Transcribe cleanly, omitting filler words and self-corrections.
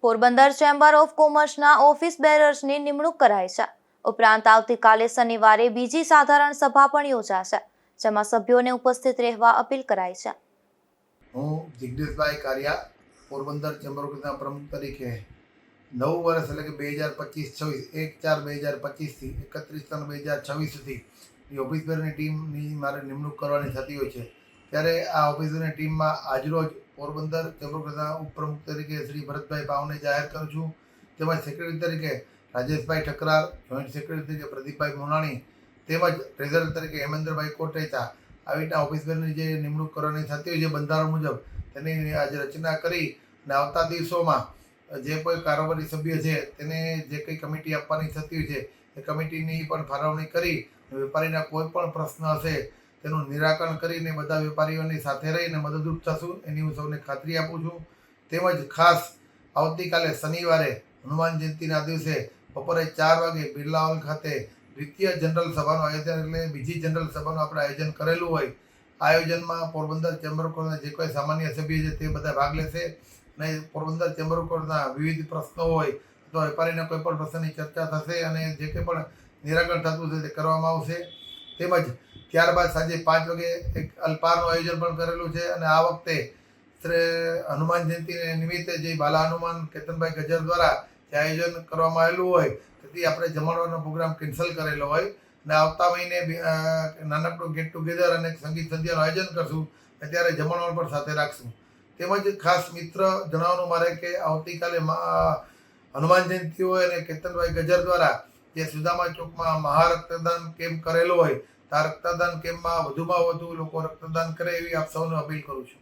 Porbandar chamber of કોમર્સના office બેરર્સની નિમણૂક કરાઈ છે। ઉપરાંત આવતીકાલે શનિવારે બીજી સાધારણ સભા પણ યોજાશે, જેમાં સભ્યોને ઉપસ્થિત રહેવા અપીલ કરાઈ છે। હું જિગ્નેશભાઈ કારિયા પોરબંદર ચેમ્બર ઓફ કોમર્સના પ્રમુખ તરીકે 9 વર્ષ એટલે કે 2025-26 1/4/2025 થી 31/3/2026 સુધી ઓફિસ બેરની ટીમની મારે નિમણૂક કરવાની થતી હોય છે। ત્યારે આ ઓફિસ બેરની ટીમમાં આજરોજ પોરબંદર ચેમ્બર ઓફ કોમર્સના ઉપપ્રમુખ તરીકે શ્રી ભરતભાઈ ભાવને જાહેર કરું છું। તેમજ સેક્રેટરી તરીકે રાજેશભાઈ ઠકરાર, જોઈન્ટ સેક્રેટરી તરીકે પ્રદીપભાઈ મોનાણી, તેમજ ટ્રેઝરર તરીકે હેમેન્દ્રભાઈ કોટેચા, આવી રીતના ઓફિસ બેરની જે નિમણૂક કરવાની થતી હોય છે બંધારણ મુજબ તેની આજે રચના કરી અને આવતા દિવસોમાં જે કોઈ કારોબારી સભ્ય છે તેને જે કંઈ કમિટી આપવાની થતી હોય છે એ કમિટીની પણ ફાળવણી કરી વેપારીના કોઈ પણ પ્રશ્ન હશે તેનું નિરાકરણ કરીને બધા વેપારીઓની સાથે રહીને મદદરૂપ થશું એની હું સૌને ખાતરી આપું છું। તેમજ ખાસ આવતીકાલે શનિવારે હનુમાન જયંતિના દિવસે બપોરે 4 વાગે બિરલા હોલ ખાતે દ્વિતીય જનરલ સભાનું આયોજન એટલે બીજી જનરલ સભાનું આપણે આયોજન કરેલું હોય। આયોજનમાં પોરબંદર ચેમ્બર ઓફ કોમર્સના જે કોઈ સામાન્ય સભ્ય છે તે બધા ભાગ લેશે અને પોરબંદર ચેમ્બર ઓફ કોમર્સના વિવિધ પ્રશ્નો હોય તો વેપારીના કોઈ પણ પ્રશ્નની ચર્ચા થશે અને જે કંઈ પણ નિરાકરણ થતું હશે તે કરવામાં આવશે। તેમજ ત્યારબાદ સાંજે 5 વાગે એક અલ્પારનું આયોજન પણ કરેલું છે અને આ વખતે હનુમાન જયંતિ નિમિત્તે જે બાલા હનુમાન કેતનભાઈ ગજર દ્વારા જે આયોજન કરવામાં આવેલું હોય તેથી આપણે જમણવારનો પ્રોગ્રામ કેન્સલ કરેલો હોય અને આવતા મહિને નાનકડું ગેટ ટુગેધર અને સંગીત સંધ્યાનું આયોજન કરશું અને ત્યારે જમણવાર પણ સાથે રાખશું। તેમજ ખાસ મિત્ર જણાવવાનું મારે કે આવતીકાલે હનુમાન જયંતિ હોય અને કેતનભાઈ ગજર દ્વારા જે સુદામા ચોકમાં મહારક્તદાન કેમ્પ કરેલો હોય તો આ રક્તદાન કેમ્પમાં વધુમાં વધુ લોકો રક્તદાન કરે એવી આપ સૌને અપીલ કરું છું।